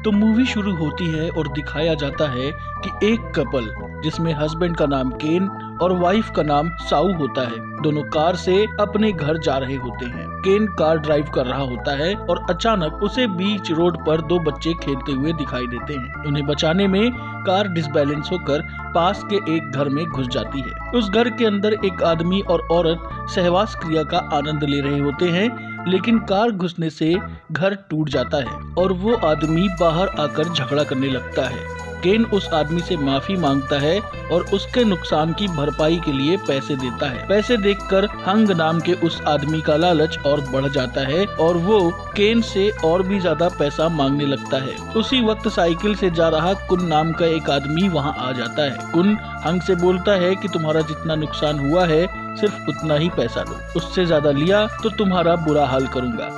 तो मूवी शुरू होती है और दिखाया जाता है कि एक कपल जिसमें हस्बैंड का नाम केन और वाइफ का नाम साउ होता है, दोनों कार से अपने घर जा रहे होते हैं। केन कार ड्राइव कर रहा होता है और अचानक उसे बीच रोड पर दो बच्चे खेलते हुए दिखाई देते हैं। उन्हें बचाने में कार डिसबैलेंस होकर पास के एक घर में घुस जाती है। उस घर के अंदर एक आदमी और औरत सहवास क्रिया का आनंद ले रहे होते हैं, लेकिन कार घुसने से घर टूट जाता है और वो आदमी बाहर आकर झगड़ा करने लगता है। केन उस आदमी से माफी मांगता है और उसके नुकसान की भरपाई के लिए पैसे देता है। पैसे देखकर हंग नाम के उस आदमी का लालच और बढ़ जाता है और वो केन से और भी ज्यादा पैसा मांगने लगता है। उसी वक्त साइकिल से जा रहा कुन नाम का एक आदमी वहाँ आ जाता है। कुन हंग से बोलता है कि तुम्हारा जितना नुकसान हुआ है सिर्फ उतना ही पैसा लो, उससे ज्यादा लिया तो तुम्हारा बुरा हाल करूँगा।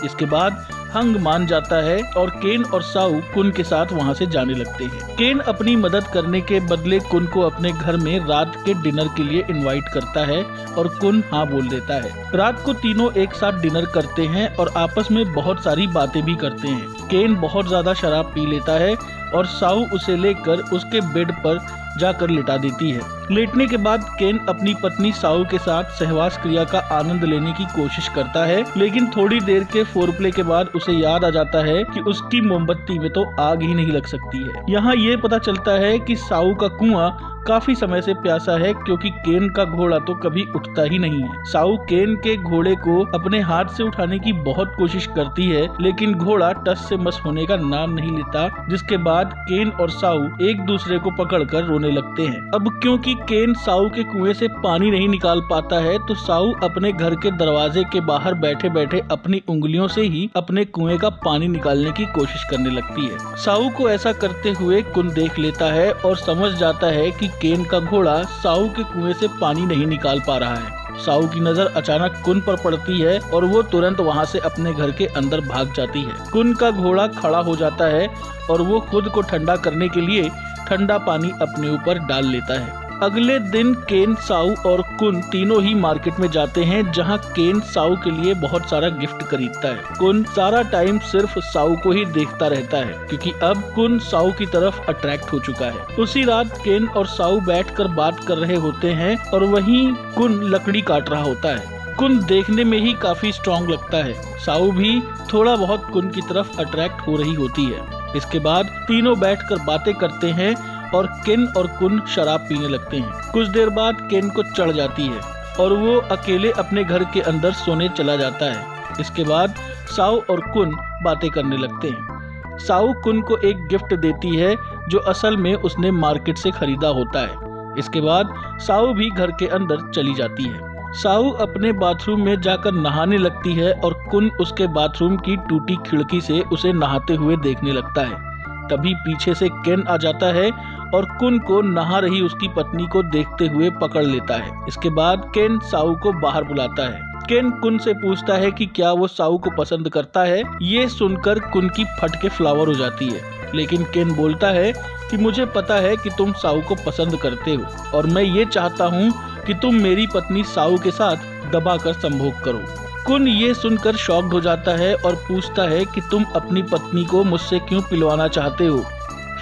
इसके बाद हंग मान जाता है और केन और साउ कुन के साथ वहाँ से जाने लगते हैं। केन अपनी मदद करने के बदले कुन को अपने घर में रात के डिनर के लिए इनवाइट करता है और कुन हाँ बोल देता है। रात को तीनों एक साथ डिनर करते हैं और आपस में बहुत सारी बातें भी करते हैं। केन बहुत ज्यादा शराब पी लेता है और साउ उसे लेकर उसके बेड पर जाकर लिटा देती है। लेटने के बाद केन अपनी पत्नी साउ के साथ सहवास क्रिया का आनंद लेने की कोशिश करता है, लेकिन थोड़ी देर के फोरप्ले के बाद उसे याद आ जाता है कि उसकी मोमबत्ती में तो आग ही नहीं लग सकती है। यहाँ ये पता चलता है कि साउ का कुआं काफी समय से प्यासा है, क्योंकि केन का घोड़ा तो कभी उठता ही नहीं है। साउ केन के घोड़े को अपने हाथ से उठाने की बहुत कोशिश करती है, लेकिन घोड़ा टस से मस होने का नाम नहीं लेता, जिसके बाद केन और साउ एक दूसरे को पकड़कर रोने लगते हैं। अब क्योंकि केन साउ के कुएं से पानी नहीं निकाल पाता है, तो साउ अपने घर के दरवाजे के बाहर बैठे बैठे अपनी उंगलियों से ही अपने कुएं का पानी निकालने की कोशिश करने लगती है। साउ को ऐसा करते हुए कुन देख लेता है और समझ जाता है कि केन का घोड़ा साउ के कुएं से पानी नहीं निकाल पा रहा है। साउ की नजर अचानक कुन पर पड़ती है और वो तुरंत वहाँ से अपने घर के अंदर भाग जाती है। कुन का घोड़ा खड़ा हो जाता है और वो खुद को ठंडा करने के लिए ठंडा पानी अपने ऊपर डाल लेता है। अगले दिन केन, साउ और कुन तीनों ही मार्केट में जाते हैं, जहां केन साउ के लिए बहुत सारा गिफ्ट खरीदता है। कुन सारा टाइम सिर्फ साउ को ही देखता रहता है, क्योंकि अब कुन साउ की तरफ अट्रैक्ट हो चुका है। उसी रात केन और साउ बैठकर बात कर रहे होते हैं और वहीं कुन लकड़ी काट रहा होता है। कुन देखने में ही काफी स्ट्रॉन्ग लगता है। साउ भी थोड़ा बहुत कुन की तरफ अट्रैक्ट हो रही होती है। इसके बाद तीनों बैठकर बातें करते हैं और केन और कुन शराब पीने लगते हैं। कुछ देर बाद केन को चढ़ जाती है और वो अकेले अपने घर के अंदर सोने चला जाता है। इसके बाद साउ और कुन बातें करने लगते हैं। साउ कुन को एक गिफ्ट देती है जो असल में उसने मार्केट से खरीदा होता है। इसके बाद साउ भी घर के अंदर चली जाती है। साउ अपने बाथरूम में जाकर नहाने लगती है और कुन उसके बाथरूम की टूटी खिड़की से उसे नहाते हुए देखने लगता है। तभी पीछे से केन आ जाता है और कुन को नहा रही उसकी पत्नी को देखते हुए पकड़ लेता है। इसके बाद केन साउ को बाहर बुलाता है। केन कुन से पूछता है कि क्या वो साउ को पसंद करता है। ये सुनकर कुन की फट के फ्लावर हो जाती है, लेकिन केन बोलता है कि मुझे पता है कि तुम साउ को पसंद करते हो और मैं ये चाहता हूँ कि तुम मेरी पत्नी साउ के साथ दबाकर संभोग करो। कुन ये सुनकर शॉक्ड हो जाता है और पूछता है कि तुम अपनी पत्नी को मुझसे क्यों पिलवाना चाहते हो।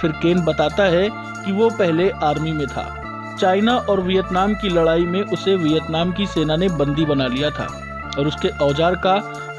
फिर केन बताता है कि वो पहले आर्मी में था। चाइना और वियतनाम की लड़ाई में उसे वियतनाम की सेना ने बंदी बना लिया था और उसके औजार का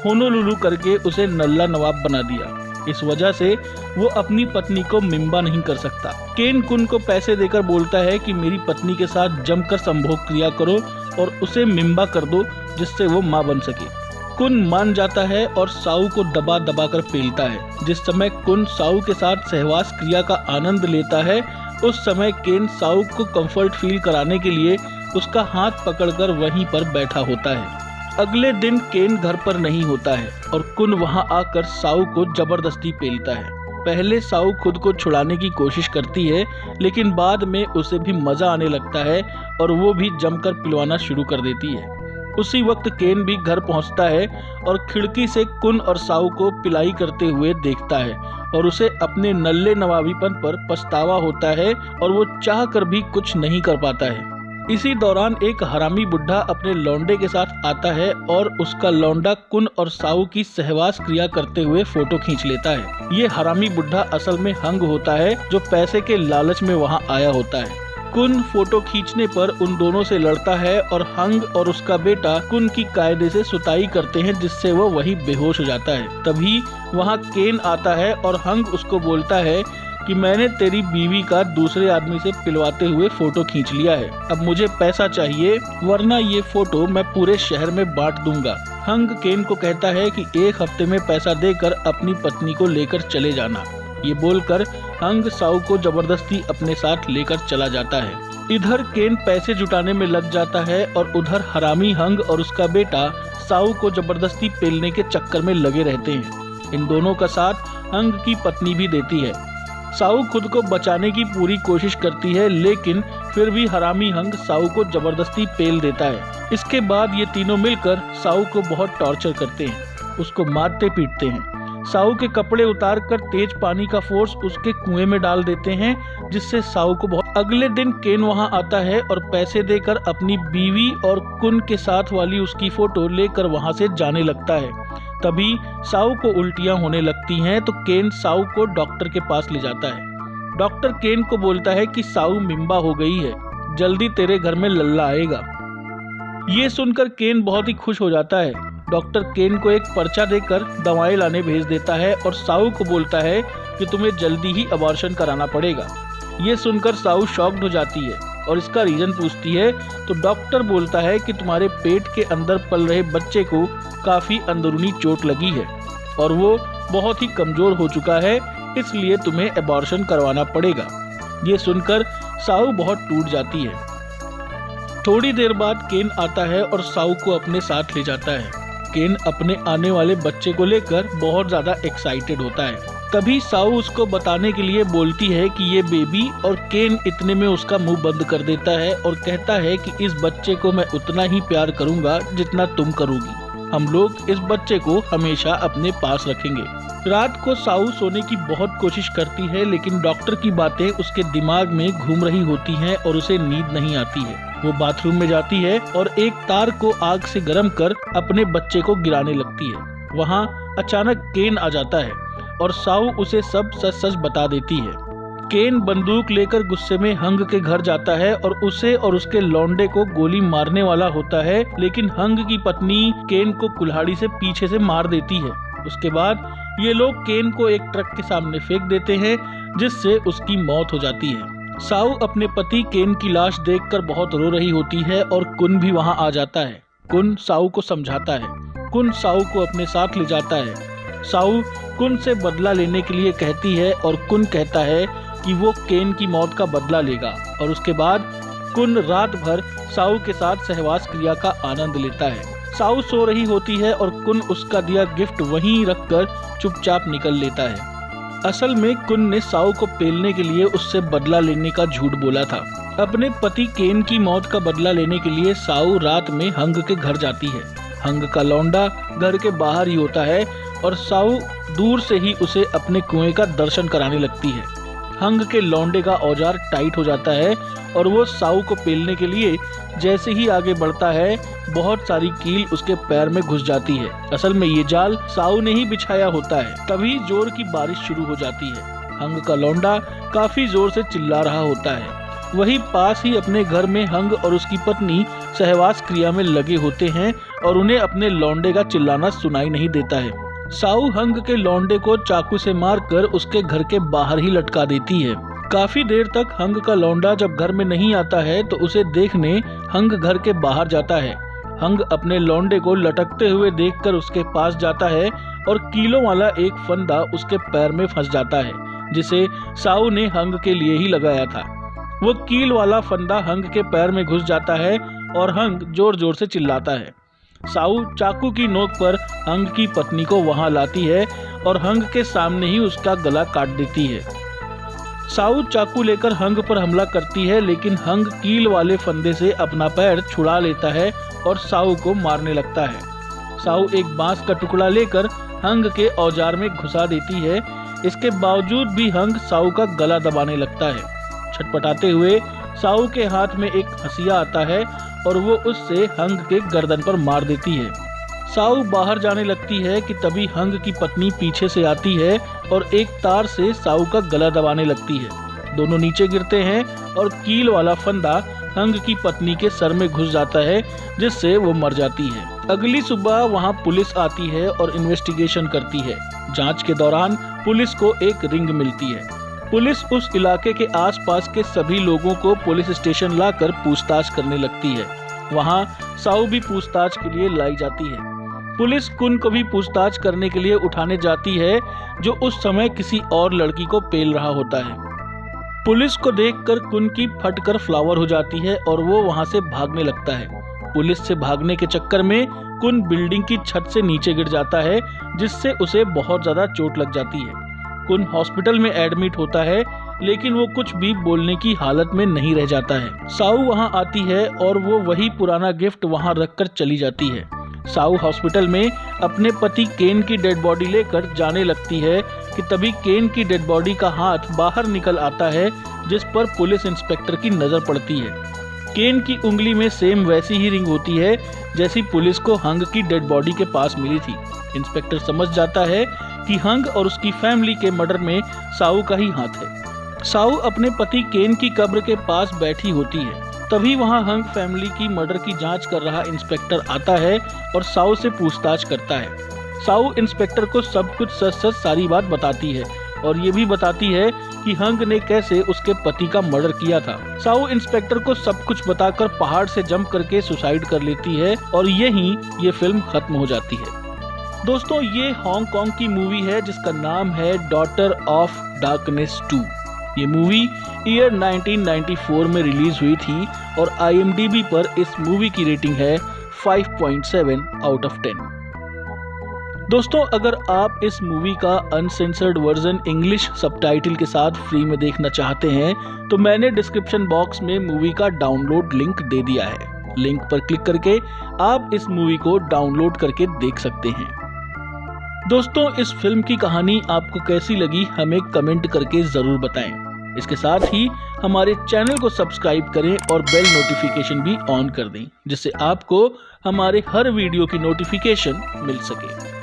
होनोलुलु करके उसे नल्ला नवाब बना दिया। इस वजह से वो अपनी पत्नी को मिम्बा नहीं कर सकता। केन कुन को पैसे देकर बोलता है कि मेरी पत्नी के साथ जमकर संभोग क्रिया करो और उसे मिम्बा कर दो, जिससे वो माँ बन सके। कुन मान जाता है और साउ को दबा दबा कर पेलता है। जिस समय कुन साउ के साथ सहवास क्रिया का आनंद लेता है, उस समय केन साउ को कंफर्ट फील कराने के लिए उसका हाथ पकड़कर वहीं पर बैठा होता है। अगले दिन केन घर पर नहीं होता है और कुन वहां आकर साउ को जबरदस्ती पेलता है। पहले साउ खुद को छुड़ाने की कोशिश करती है, लेकिन बाद में उसे भी मजा आने लगता है और वो भी जमकर पिलवाना शुरू कर देती है। उसी वक्त केन भी घर पहुंचता है और खिड़की से कुन और साउ को पिलाई करते हुए देखता है और उसे अपने नल्ले नवाबीपन पर पछतावा होता है और वो चाह कर भी कुछ नहीं कर पाता है। इसी दौरान एक हरामी बुढ़ा अपने लौंडे के साथ आता है और उसका लौंडा कुन और साऊ की सहवास क्रिया करते हुए फोटो खींच लेता है। ये हरामी बुढ़ा असल में हंग होता है जो पैसे के लालच में वहाँ आया होता है। कुन फोटो खींचने पर उन दोनों से लड़ता है और हंग और उसका बेटा कुन की कायदे से सुताई करते हैं, जिससे वो वही बेहोश हो जाता है। तभी वहाँ केन आता है और हंग उसको बोलता है कि मैंने तेरी बीवी का दूसरे आदमी से पिलवाते हुए फोटो खींच लिया है, अब मुझे पैसा चाहिए वरना ये फोटो मैं पूरे शहर में बांट दूंगा। हंग केन को कहता है कि 1 हफ्ते में पैसा देकर अपनी पत्नी को लेकर चले जाना। ये बोलकर हंग साऊ को जबरदस्ती अपने साथ लेकर चला जाता है। इधर केन पैसे जुटाने में लग जाता है और उधर हरामी हंग और उसका बेटा साऊ को जबरदस्ती पेलने के चक्कर में लगे रहते हैं। इन दोनों का साथ हंग की पत्नी भी देती है। साऊ खुद को बचाने की पूरी कोशिश करती है, लेकिन फिर भी हरामी हंग साऊ को जबरदस्ती पेल देता है। इसके बाद ये तीनों मिलकर साऊ को बहुत टॉर्चर करते हैं, उसको मारते पीटते हैं। साऊ के कपड़े उतार कर तेज पानी का फोर्स उसके कुएं में डाल देते हैं, जिससे साऊ को बहुत। अगले दिन केन वहां आता है और पैसे देकर अपनी बीवी और कुन के साथ वाली उसकी फोटो लेकर वहां से जाने लगता है। तभी साऊ को उल्टियां होने लगती हैं तो केन साऊ को डॉक्टर के पास ले जाता है। डॉक्टर केन को बोलता है कि साऊ मिंबा हो गई है, जल्दी तेरे घर में लल्ला आएगा। ये सुनकर केन बहुत ही खुश हो जाता है। डॉक्टर केन को एक पर्चा देकर दवाएं लाने भेज देता है और साऊ को बोलता है कि तुम्हें जल्दी ही अबॉर्शन कराना पड़ेगा। ये सुनकर साऊ शॉक्ड हो जाती है और इसका रीजन पूछती है तो डॉक्टर बोलता है कि तुम्हारे पेट के अंदर पल रहे बच्चे को काफी अंदरूनी चोट लगी है और वो बहुत ही कमजोर हो चुका है, इसलिए तुम्हें अबॉर्शन करवाना पड़ेगा। ये सुनकर साऊ बहुत टूट जाती है। थोड़ी देर बाद केन आता है और साऊ को अपने साथ ले जाता है। केन अपने आने वाले बच्चे को लेकर बहुत ज्यादा एक्साइटेड होता है। तभी साऊ उसको बताने के लिए बोलती है कि ये बेबी, और केन इतने में उसका मुंह बंद कर देता है और कहता है कि इस बच्चे को मैं उतना ही प्यार करूंगा जितना तुम करोगी। हम लोग इस बच्चे को हमेशा अपने पास रखेंगे। रात को साऊ सोने की बहुत कोशिश करती है, लेकिन डॉक्टर की बातें उसके दिमाग में घूम रही होती हैं और उसे नींद नहीं आती है। वो बाथरूम में जाती है और एक तार को आग से गर्म कर अपने बच्चे को गिराने लगती है। वहाँ अचानक केन आ जाता है और साऊ उसे सब सच सच बता देती है। केन बंदूक लेकर गुस्से में हंग के घर जाता है और उसे और उसके लौंडे को गोली मारने वाला होता है, लेकिन हंग की पत्नी केन को कुल्हाड़ी से पीछे से मार देती है। उसके बाद ये लोग केन को एक ट्रक के सामने फेंक देते हैं, जिससे उसकी मौत हो जाती है। साऊ अपने पति केन की लाश देखकर बहुत रो रही होती है और कुन भी वहां आ जाता है। कुन साऊ को समझाता है। कुन साऊ को अपने साथ ले जाता है। साऊ कुन से बदला लेने के लिए कहती है और कुन कहता है कि वो केन की मौत का बदला लेगा, और उसके बाद कुन रात भर साऊ के साथ सहवास क्रिया का आनंद लेता है। साऊ सो रही होती है और कुन उसका दिया गिफ्ट वहीं रखकर चुपचाप निकल लेता है। असल में कुन ने साऊ को पेलने के लिए उससे बदला लेने का झूठ बोला था। अपने पति केन की मौत का बदला लेने के लिए साऊ रात में हंग के घर जाती है। हंग का लौंडा घर के बाहर ही होता है और साऊ दूर से ही उसे अपने कुएं का दर्शन कराने लगती है। हंग के लौंडे का औजार टाइट हो जाता है और वो साऊ को पेलने के लिए जैसे ही आगे बढ़ता है, बहुत सारी कील उसके पैर में घुस जाती है। असल में ये जाल साऊ ने ही बिछाया होता है। तभी जोर की बारिश शुरू हो जाती है। हंग का लौंडा काफी जोर से चिल्ला रहा होता है। वहीं पास ही अपने घर में हंग और उसकी पत्नी सहवास क्रिया में लगे होते हैं और उन्हें अपने लौंडे का चिल्लाना सुनाई नहीं देता है। साऊ हंग के लौंडे को चाकू से मारकर उसके घर के बाहर ही लटका देती है। काफी देर तक हंग का लौंडा जब घर में नहीं आता है तो उसे देखने हंग घर के बाहर जाता है। हंग अपने लौंडे को लटकते हुए देखकर उसके पास जाता है और कीलों वाला एक फंदा उसके पैर में फंस जाता है, जिसे साऊ ने हंग के लिए ही लगाया था। वो कील वाला फंदा हंग के पैर में घुस जाता है और हंग जोर जोर से चिल्लाता है। साऊ चाकू की नोक पर हंग की पत्नी को वहां लाती है और हंग के सामने ही उसका गला काट देती है। साऊ चाकू लेकर हंग पर हमला करती है, लेकिन हंग कील वाले फंदे से अपना पैर छुड़ा लेता है और साऊ को मारने लगता है। साऊ एक बांस का टुकड़ा लेकर हंग के औजार में घुसा देती है। इसके बावजूद भी हंग साऊ का गला दबाने लगता है। छटपटाते हुए साऊ के हाथ में एक हंसिया आता है और वो उससे हंग के गर्दन पर मार देती है। साऊ बाहर जाने लगती है कि तभी हंग की पत्नी पीछे से आती है और एक तार से साऊ का गला दबाने लगती है। दोनों नीचे गिरते हैं और कील वाला फंदा हंग की पत्नी के सर में घुस जाता है, जिससे वो मर जाती है। अगली सुबह वहाँ पुलिस आती है और इन्वेस्टिगेशन करती है। जांच के दौरान पुलिस को एक रिंग मिलती है। पुलिस उस इलाके के आसपास के सभी लोगों को पुलिस स्टेशन लाकर पूछताछ करने लगती है। वहाँ साऊ भी पूछताछ के लिए लाई जाती है। पुलिस कुन को भी पूछताछ करने के लिए उठाने जाती है, जो उस समय किसी और लड़की को पेल रहा होता है। पुलिस को देखकर कुन की फटकर फ्लावर हो जाती है और वो वहाँ से भागने लगता है। पुलिस से भागने के चक्कर में कुन बिल्डिंग की छत से नीचे गिर जाता है, जिससे उसे बहुत ज्यादा चोट लग जाती है। कुन हॉस्पिटल में एडमिट होता है, लेकिन वो कुछ भी बोलने की हालत में नहीं रह जाता है। साऊ वहाँ आती है और वो वही पुराना गिफ्ट वहाँ रखकर चली जाती है। साऊ हॉस्पिटल में अपने पति केन की डेड बॉडी लेकर जाने लगती है कि तभी केन की डेड बॉडी का हाथ बाहर निकल आता है, जिस पर पुलिस इंस्पेक्टर की नजर पड़ती है। केन की उंगली में सेम वैसी ही रिंग होती है जैसी पुलिस को हंग की डेड बॉडी के पास मिली थी। इंस्पेक्टर समझ जाता है कि हंग और उसकी फैमिली के मर्डर में साऊ का ही हाथ है। साऊ अपने पति केन की कब्र के पास बैठी होती है। तभी वहां हंग फैमिली की मर्डर की जांच कर रहा इंस्पेक्टर आता है और साऊ से पूछताछ करता है। साऊ इंस्पेक्टर को सब कुछ सच सच सारी बात बताती है और ये भी बताती है कि हंग ने कैसे उसके पति का मर्डर किया था। साऊ इंस्पेक्टर को सब कुछ बताकर पहाड़ से जंप करके सुसाइड कर लेती है और यहीं ये फिल्म खत्म हो जाती है। दोस्तों, ये हांगकांग की मूवी है जिसका नाम है डॉटर ऑफ डार्कनेस 2। ये मूवी ईयर 1994 में रिलीज हुई थी और IMDb पर इस मूवी की रेटिंग है 5.7 आउट ऑफ 10। दोस्तों, अगर आप इस मूवी का अनसेंसर्ड वर्जन इंग्लिश सबटाइटल के साथ फ्री में देखना चाहते हैं तो मैंने डिस्क्रिप्शन बॉक्स में मूवी का डाउनलोड लिंक दे दिया है। लिंक पर क्लिक करके आप इस मूवी को डाउनलोड करके देख सकते हैं। दोस्तों, इस फिल्म की कहानी आपको कैसी लगी हमें कमेंट करके जरूर बताएं। इसके साथ ही हमारे चैनल को सब्सक्राइब करें और बेल नोटिफिकेशन भी ऑन कर दें, जिससे आपको हमारे हर वीडियो की नोटिफिकेशन मिल सके।